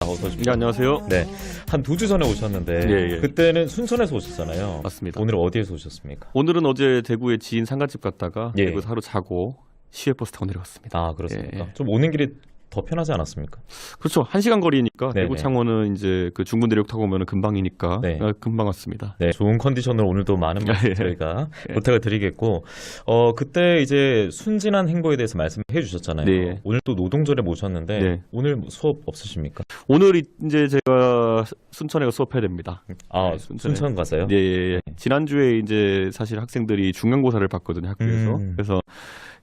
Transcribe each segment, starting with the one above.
네, 안녕하세요. 네, 한 2주 전에 오셨는데 예. 그때는 순천에서 오셨잖아요. 맞습니다. 오늘 어디에서 오셨습니까? 오늘은 어제 대구에 지인 상가집 갔다가 예. 대구에서 하루 자고 시외버스 타고 내려왔습니다. 아, 그렇습니까? 예. 좀 오는 길이 더 편하지 않았습니까? 그렇죠. 1시간 거리니까 네네. 대구 창원은 이제 그 중부 내륙 타고 오면 금방이니까 네. 금방 왔습니다. 네, 좋은 컨디션으로 오늘도 많은 말씀 예. 저희가 예. 부탁을 드리겠고, 그때 이제 순진한 행보에 대해서 말씀해 주셨잖아요. 네. 오늘 또 노동절에 모셨는데 네. 오늘 수업 없으십니까? 오늘 이제 제가 순천에 가 수업해야 됩니다. 아, 네, 순천에. 순천 가세요? 예. 지난주에 이제 사실 학생들이 중간고사를 봤거든요, 학교에서. 그래서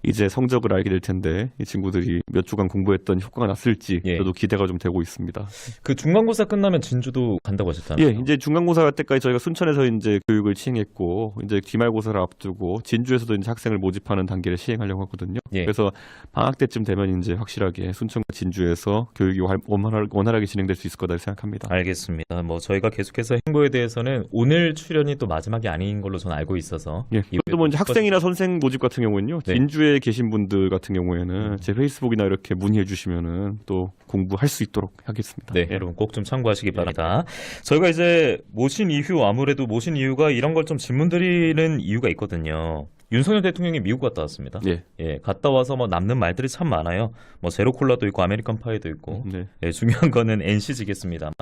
이제 성적을 알게 될 텐데 이 친구들이 몇 주간 공부했던 효과가 났을지 예. 저도 기대가 좀 되고 있습니다. 그 중간고사 끝나면 진주도 간다고 하셨잖아요. 예, 이제 중간고사 갈 때까지 저희가 순천에서 이제 교육을 시행했고, 이제 기말고사를 앞두고 진주에서도 이제 학생을 모집하는 단계를 시행하려고 하거든요. 예. 그래서 방학 때쯤 되면 이제 확실하게 순천과 진주에서 교육이 원활하게 진행될 수 있을 거다 생각합니다. 알겠습니다. 뭐 저희가 계속해서 행보에 대해서는 오늘 출연이 또 마지막이 아닌 걸로 저는 알고 있어서 예, 그래도 뭐 이제 학생이나 선생 모집 같은 경우는요, 네. 진주에 계신 분들 같은 경우에는 제 페이스북이나 이렇게 문의해 주시면은 또 공부할 수 있도록 하겠습니다. 네, 여러분 꼭 좀 참고하시기 바랍니다. 저희가 이제 모신 이후 아무래도 모신 이유가 이런 걸 좀 질문 드리는 이유가 있거든요. 윤석열 대통령이 미국 갔다 왔습니다. 예. 갔다 와서 뭐 남는 말들이 참 많아요. 뭐 제로 콜라도 있고 아메리칸 파이도 있고. 네. 예, 중요한 거는 NC지겠습니다만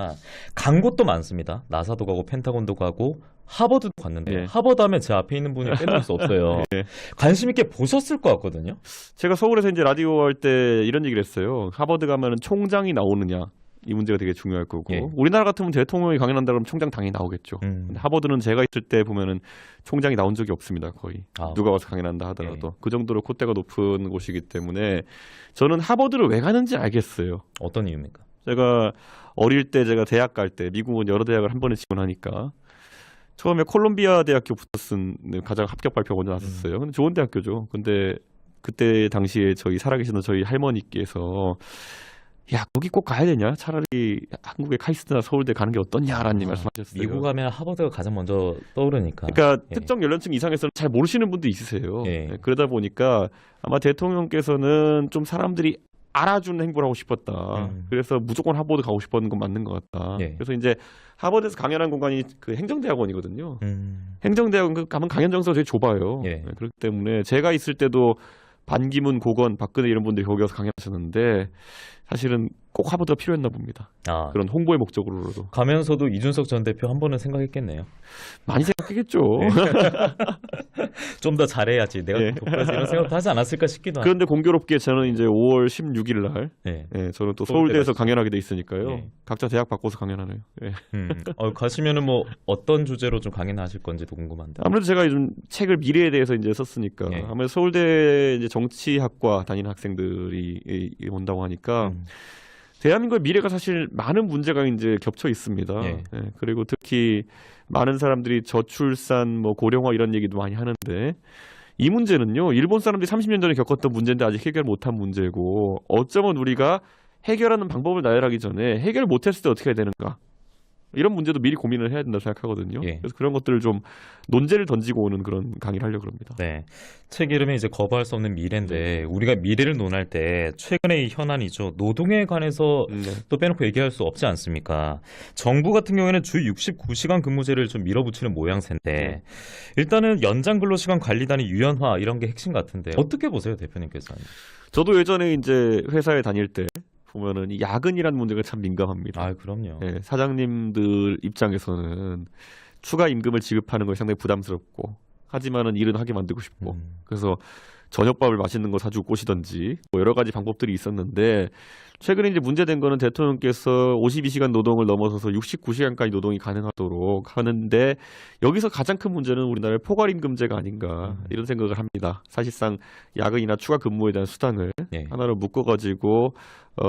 간 곳도 많습니다. 나사도 가고 펜타곤도 가고 하버드도 갔는데 예. 하버드 하면 제 앞에 있는 분이 빼놓을 수 없어요. 예. 관심 있게 보셨을 것 같거든요. 제가 서울에서 이제 라디오 할 때 이런 얘기를 했어요. 하버드 가면은 총장이 나오느냐. 이 문제가 되게 중요할 거고 예. 우리나라 같으면 대통령이 강연한다 그러면 총장 당연히 나오겠죠. 근데 하버드는 제가 있을 때 보면은 총장이 나온 적이 없습니다. 거의 누가 와서 강연한다 하더라도 그 정도로 콧대가 높은 곳이기 때문에 저는 하버드를 왜 가는지 알겠어요. 어떤 이유입니까? 제가 어릴 때 제가 대학 갈 때 미국은 여러 대학을 한 번에 지원하니까 처음에 콜롬비아 대학교 붙었은 가장 합격 발표가 먼저 났었어요. 근데 좋은 대학교죠. 근데 그때 당시에 저희 살아계시던 저희 할머니께서 야, 거기 꼭 가야 되냐? 차라리 한국의 카이스트나 서울대 가는 게 어떻냐라는 말씀하셨어요. 미국 가면 하버드가 가장 먼저 떠오르니까. 그러니까 예. 특정 연령층 이상에서는 잘 모르시는 분도 있으세요. 예. 그러다 보니까 아마 대통령께서는 좀 사람들이 알아주는 행보를 하고 싶었다. 그래서 무조건 하버드 가고 싶었는 건 맞는 것 같다. 예. 그래서 이제 하버드에서 강연한 공간이 그 행정대학원이거든요. 음. 행정대학원 가면 강연 장소가 되게 좁아요. 예. 그렇기 때문에 제가 있을 때도 반기문, 고건, 박근혜 이런 분들이 거기 가서 강연하셨는데 사실은 꼭 하버드가 필요했나 봅니다. 아, 그런 홍보의 목적으로도. 가면서도 이준석 전 대표 한 번은 생각했겠네요. 많이 생각했겠죠. 좀 더 잘해야지. 내가 예. 교과에서 이런 생각도 하지 않았을까 싶기도 하고. 그런데 공교롭게 저는 이제 5월 16일 날 네. 저는 또 서울대 서울대에서 가시죠. 강연하게 돼 있으니까요. 예. 각자 대학 바꿔서 강연하네요. 예. 가시면은 뭐 어떤 주제로 좀 강연하실 건지도 궁금한데. 아무래도 제가 요즘 책을 미래에 대해서 이제 썼으니까 예. 아무래도 서울대 이제 정치학과 다니는 학생들이 온다고 하니까 대한민국의 미래가 사실 많은 문제가 이제 겹쳐 있습니다. 예. 그리고 특히 많은 사람들이 저출산, 뭐 고령화 이런 얘기도 많이 하는데 이 문제는요, 일본 사람들이 30년 전에 겪었던 문제인데 아직 해결 못한 문제고 어쩌면 우리가 해결하는 방법을 나열하기 전에 해결 못했을 때 어떻게 해야 되는가? 이런 문제도 미리 고민을 해야 된다고 생각하거든요. 예. 그래서 그런 것들을 좀 논제를 던지고 오는 그런 강의를 하려고 합니다. 네. 책 이름이 이제 거부할 수 없는 미래인데 우리가 미래를 논할 때 최근의 이 현안이죠. 노동에 관해서 또 빼놓고 얘기할 수 없지 않습니까? 정부 같은 경우에는 주 69시간 근무제를 좀 밀어붙이는 모양새인데 일단은 연장 근로시간 관리단의 유연화 이런 게 핵심 같은데 어떻게 보세요, 대표님께서는? 저도 예전에 이제 회사에 다닐 때 보면은 이 야근이라는 문제가 참 민감합니다. 아, 그럼요. 사장님들 입장에서는 추가 임금을 지급하는 것이 상당히 부담스럽고 하지만은 일은 하게 만들고 싶고 그래서 저녁밥을 맛있는 거 사주고 꼬시던지 뭐 여러 가지 방법들이 있었는데 최근에 이제 문제된 거는 대통령께서 52시간 노동을 넘어서서 69시간까지 노동이 가능하도록 하는데 여기서 가장 큰 문제는 우리나라의 포괄임금제가 아닌가 이런 생각을 합니다. 사실상 야근이나 추가 근무에 대한 수당을 예. 하나로 묶어가지고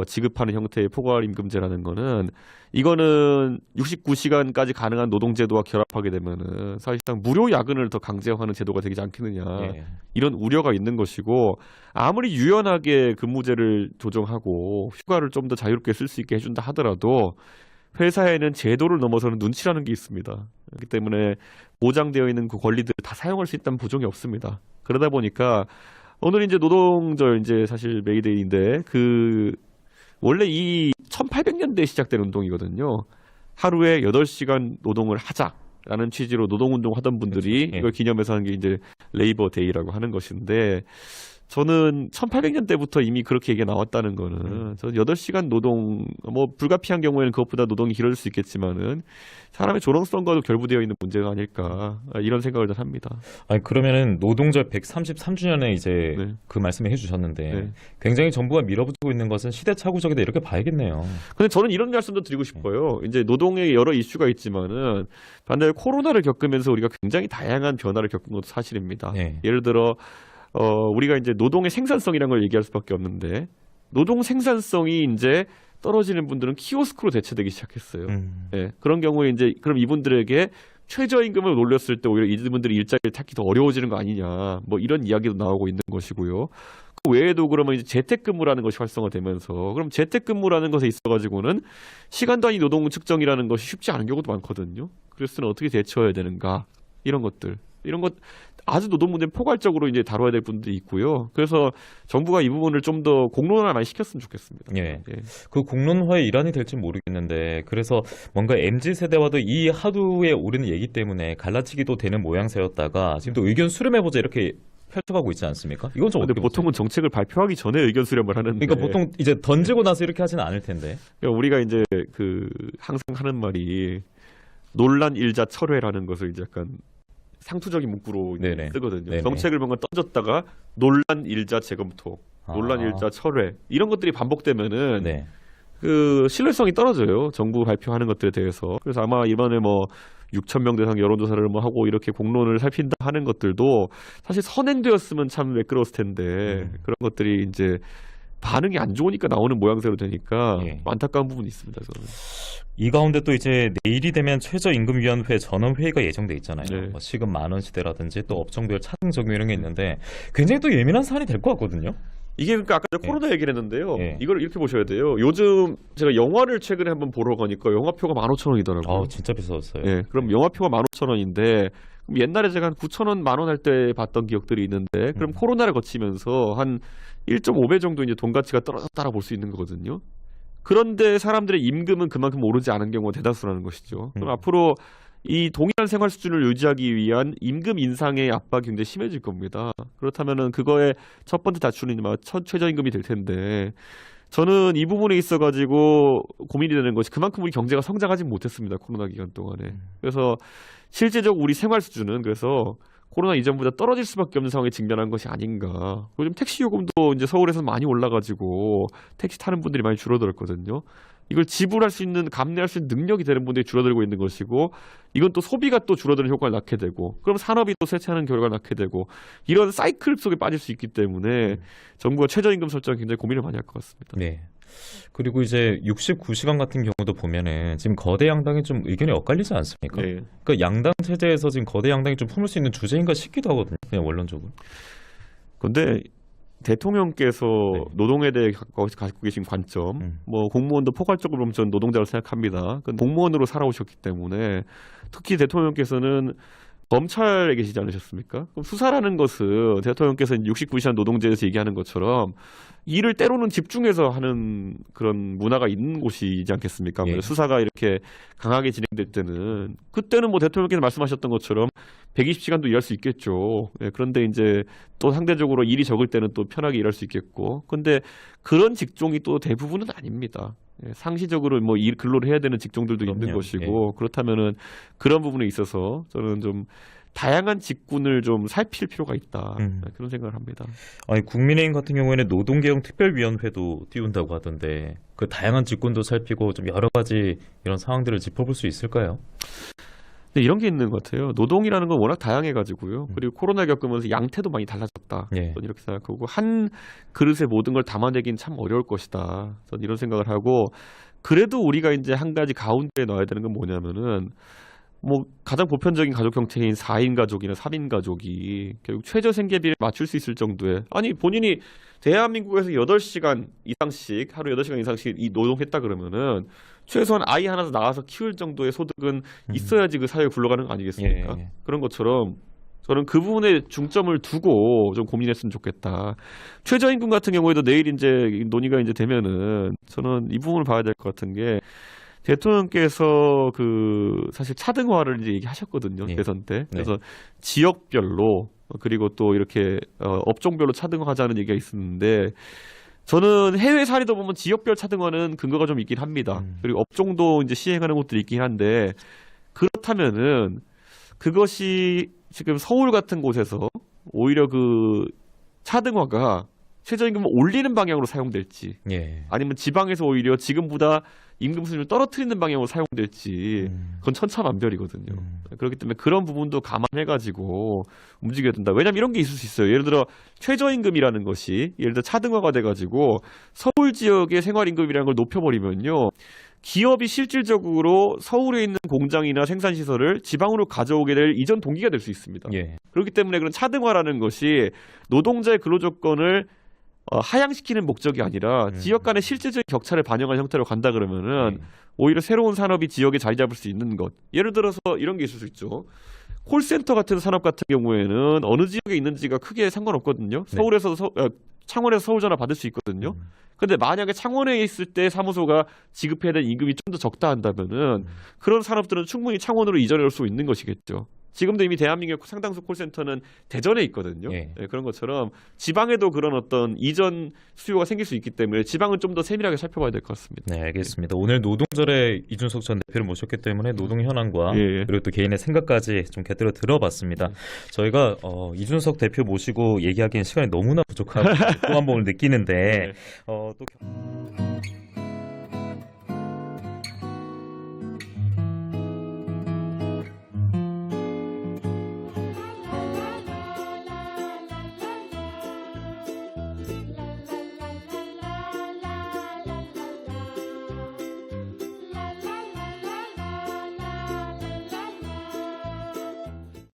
지급하는 형태의 포괄임금제라는 거는 이거는 69시간까지 가능한 노동제도와 결합하게 되면은 사실상 무료 야근을 더 강제화하는 제도가 되지 않겠느냐 예. 이런 우려가 있는 것이고 아무리 유연하게 근무제를 조정하고 휴가를 좀 더 자유롭게 쓸 수 있게 해준다 하더라도 회사에는 제도를 넘어서는 눈치라는 게 있습니다. 그렇기 때문에 보장되어 있는 그 권리들을 다 사용할 수 있다는 보장이 없습니다. 그러다 보니까 오늘 이제 노동절 이제 사실 메이데이인데 그 원래 이 1800년대에 시작된 운동이거든요. 하루에 8시간 노동을 하자라는 취지로 노동운동 하던 분들이 그렇죠. 예. 이걸 기념해서 하는 게 이제 레이버 데이라고 하는 것인데 저는 1800년대부터 이미 그렇게 얘기가 나왔다는 거는 저는 8시간 노동 뭐 불가피한 경우에는 그것보다 노동이 길어질 수 있겠지만은 사람의 존엄성과도 결부되어 있는 문제가 아닐까 이런 생각을 좀 합니다. 아니 그러면은 노동절 133주년에 이제 네. 그 말씀을 해주셨는데 네. 굉장히 정부가 밀어붙이고 있는 것은 시대착오적이다 이렇게 봐야겠네요. 근데 저는 이런 말씀도 드리고 싶어요. 이제 노동에 여러 이슈가 있지만은 반대로 코로나를 겪으면서 우리가 굉장히 다양한 변화를 겪은 것도 사실입니다. 네. 예를 들어 우리가 이제 노동의 생산성이라는 걸 얘기할 수밖에 없는데 노동 생산성이 이제 떨어지는 분들은 키오스크로 대체되기 시작했어요. 예, 그런 경우에 이제 그럼 이분들에게 최저임금을 올렸을 때 오히려 이분들이 일자리를 찾기 더 어려워지는 거 아니냐 뭐 이런 이야기도 나오고 있는 것이고요. 그 외에도 그러면 이제 재택근무라는 것이 활성화되면서 그럼 재택근무라는 것에 있어가지고는 시간 단위 노동 측정이라는 것이 쉽지 않은 경우도 많거든요. 그래서는 어떻게 대처해야 되는가 이런 것들 이런 것 아주 노동 문제는 포괄적으로 이제 다뤄야 될 분들이 있고요. 그래서 정부가 이 부분을 좀 더 공론화 많이 시켰으면 좋겠습니다. 예. 예. 그 공론화의 일환이 될지 모르겠는데 그래서 뭔가 MZ 세대와도 이 하두에 오르는 얘기 때문에 갈라치기도 되는 모양새였다가 지금 또 의견 수렴해보자 이렇게 펼쳐가고 있지 않습니까? 이건 좀 근데 어떻게 보통은 보세요? 정책을 발표하기 전에 의견 수렴을 하는데 그러니까 보통 이제 던지고 나서 이렇게 하지는 않을 텐데. 그러니까 우리가 이제 그 항상 하는 말이 논란 일자 철회라는 것을 이제 약간 상투적인 문구로 이제 네네. 쓰거든요. 네네. 정책을 뭔가 던졌다가 논란 일자 재검토, 논란 일자 철회 이런 것들이 반복되면은 네. 그 신뢰성이 떨어져요. 정부 발표하는 것들에 대해서. 그래서 아마 이번에 뭐 6천 명 대상 여론조사를 뭐 하고 이렇게 공론을 살핀다 하는 것들도 사실 선행되었으면 참 매끄러웠을 텐데 그런 것들이 이제 반응이 안 좋으니까 나오는 모양새로 되니까 예. 안타까운 부분이 있습니다. 저는. 이 가운데 또 이제 내일이 되면 최저임금위원회 전원회의가 예정돼 있잖아요. 네. 뭐 시급 10,000원 시대라든지 또 업종별 차등 적용 이런 게 있는데 굉장히 또 예민한 사안이 될 것 같거든요. 이게 그러니까 아까 예. 코로나 얘기를 했는데요. 예. 이걸 이렇게 보셔야 돼요. 요즘 제가 영화를 최근에 한번 보러 가니까 영화표가 15,000원이더라고요. 아 진짜 비쌌어요. 예, 그럼 영화표가 15,000원인데 그럼 옛날에 제가 한 9,000원, 10,000원 할 때 봤던 기억들이 있는데 그럼 코로나를 거치면서 한 1.5배 정도 이제 돈 가치가 떨어졌다라 볼 수 있는 거거든요. 그런데 사람들의 임금은 그만큼 오르지 않은 경우가 대다수라는 것이죠. 그럼 앞으로 이 동일한 생활 수준을 유지하기 위한 임금 인상의 압박이 굉장히 심해질 겁니다. 그렇다면은 그거의 첫 번째 다추는 최저임금이 될 텐데 저는 이 부분에 있어가지고 고민이 되는 것이 그만큼 우리 경제가 성장하지 못했습니다. 코로나 기간 동안에. 그래서 실제적 우리 생활 수준은 그래서 코로나 이전보다 떨어질 수밖에 없는 상황에 직면한 것이 아닌가. 요즘 택시 요금도 이제 서울에서 많이 올라가지고 택시 타는 분들이 많이 줄어들었거든요. 이걸 지불할 수 있는 감내할 수 있는 능력이 되는 분들이 줄어들고 있는 것이고 이건 또 소비가 또 줄어드는 효과를 낳게 되고 그럼 산업이 또 쇠퇴하는 결과를 낳게 되고 이런 사이클 속에 빠질 수 있기 때문에 정부가 최저임금 설정에 굉장히 고민을 많이 할 것 같습니다. 네. 그리고 이제 69시간 같은 경우도 보면은 지금 거대 양당이 좀 의견이 엇갈리지 않습니까? 네. 그러니까 양당 체제에서 지금 거대 양당이 좀 품을 수 있는 주제인가 싶기도 하거든요. 그냥 원론적으로. 그런데 대통령께서 네. 노동에 대해 갖고 계신 관점, 뭐 공무원도 포괄적으로 보면 저는 노동자로 생각합니다. 그 공무원으로 살아오셨기 때문에 특히 대통령께서는 검찰에 계시지 않으셨습니까? 그럼 수사라는 것은 대통령께서 69시간 노동제에서 얘기하는 것처럼 일을 때로는 집중해서 하는 그런 문화가 있는 곳이지 않겠습니까? 예. 수사가 이렇게 강하게 진행될 때는 그때는 뭐 대통령께서 말씀하셨던 것처럼 120시간도 일할 수 있겠죠. 예, 그런데 이제 또 상대적으로 일이 적을 때는 또 편하게 일할 수 있겠고. 근데 그런 직종이 또 대부분은 아닙니다. 예, 상시적으로 뭐 일 근로를 해야 되는 직종들도 있는 그럼요. 것이고 그렇다면은 그런 부분에 있어서 저는 좀 다양한 직군을 좀 살필 필요가 있다. 그런 생각을 합니다. 아니 국민의힘 같은 경우에는 노동개혁 특별위원회도 띄운다고 하던데 그 다양한 직군도 살피고 좀 여러 가지 이런 상황들을 짚어볼 수 있을까요? 근데 이런 게 있는 것 같아요. 노동이라는 건 워낙 다양해가지고요. 그리고 코로나 겪으면서 양태도 많이 달라졌다. 예. 저는 이렇게 생각하고 한 그릇에 모든 걸 담아내긴 참 어려울 것이다. 저는 이런 생각을 하고 그래도 우리가 이제 한 가지 가운데에 넣어야 되는 건 뭐냐면은 뭐 가장 보편적인 가족 형태인 4인 가족이나 3인 가족이 결국 최저 생계비를 맞출 수 있을 정도의 아니 본인이 대한민국에서 8시간 이상씩 하루 8시간 이상씩 이 노동했다 그러면은 최소한 아이 하나 낳아서 키울 정도의 소득은 있어야지 그 사회에 굴러가는 거 아니겠습니까? 예. 그런 것처럼 저는 그 부분에 중점을 두고 좀 고민했으면 좋겠다. 최저임금 같은 경우에도 내일 이제 논의가 이제 되면은 저는 이 부분을 봐야 될 것 같은 게 대통령께서 그 사실 차등화를 이제 얘기하셨거든요. 예. 대선 때. 네. 그래서 지역별로 그리고 또 이렇게 업종별로 차등화하자는 얘기가 있었는데 저는 해외 사례도 보면 지역별 차등화는 근거가 좀 있긴 합니다. 그리고 업종도 이제 시행하는 곳들이 있긴 한데 그렇다면은 그것이 지금 서울 같은 곳에서 오히려 그 차등화가 최저임금을 올리는 방향으로 사용될지 예. 아니면 지방에서 오히려 지금보다 임금 수준을 떨어뜨리는 방향으로 사용될지 그건 천차만별이거든요. 그렇기 때문에 그런 부분도 감안해가지고 움직여야 된다. 왜냐하면 이런 게 있을 수 있어요. 예를 들어 최저임금이라는 것이 예를 들어 차등화가 돼가지고 서울 지역의 생활임금이라는 걸 높여버리면요. 기업이 실질적으로 서울에 있는 공장이나 생산시설을 지방으로 가져오게 될 이전 동기가 될 수 있습니다. 예. 그렇기 때문에 그런 차등화라는 것이 노동자의 근로조건을 하향시키는 목적이 아니라 지역 간의 실질적인 격차를 반영한 형태로 간다 그러면은 오히려 새로운 산업이 지역에 자리 잡을 수 있는 것. 예를 들어서 이런 게 있을 수 있죠. 콜센터 같은 산업 같은 경우에는 어느 지역에 있는지가 크게 상관없거든요. 네. 서울에서 창원에서 서울 전화 받을 수 있거든요. 근데 만약에 창원에 있을 때 사무소가 지급해야 될 임금이 좀 더 적다 한다면은 그런 산업들은 충분히 창원으로 이전해 올 수 있는 것이겠죠. 지금도 이미 대한민국 상당수 콜센터는 대전에 있거든요. 예. 예, 그런 것처럼 지방에도 그런 어떤 이전 수요가 생길 수 있기 때문에 지방은 좀 더 세밀하게 살펴봐야 될 것 같습니다. 네, 알겠습니다. 오늘 노동절에 이준석 전 대표를 모셨기 때문에 노동 현황과 예. 그리고 또 개인의 생각까지 좀 곁들여 들어봤습니다. 저희가 이준석 대표 모시고 얘기하기엔 시간이 너무나 부족하고 또 한 번 느끼는데 또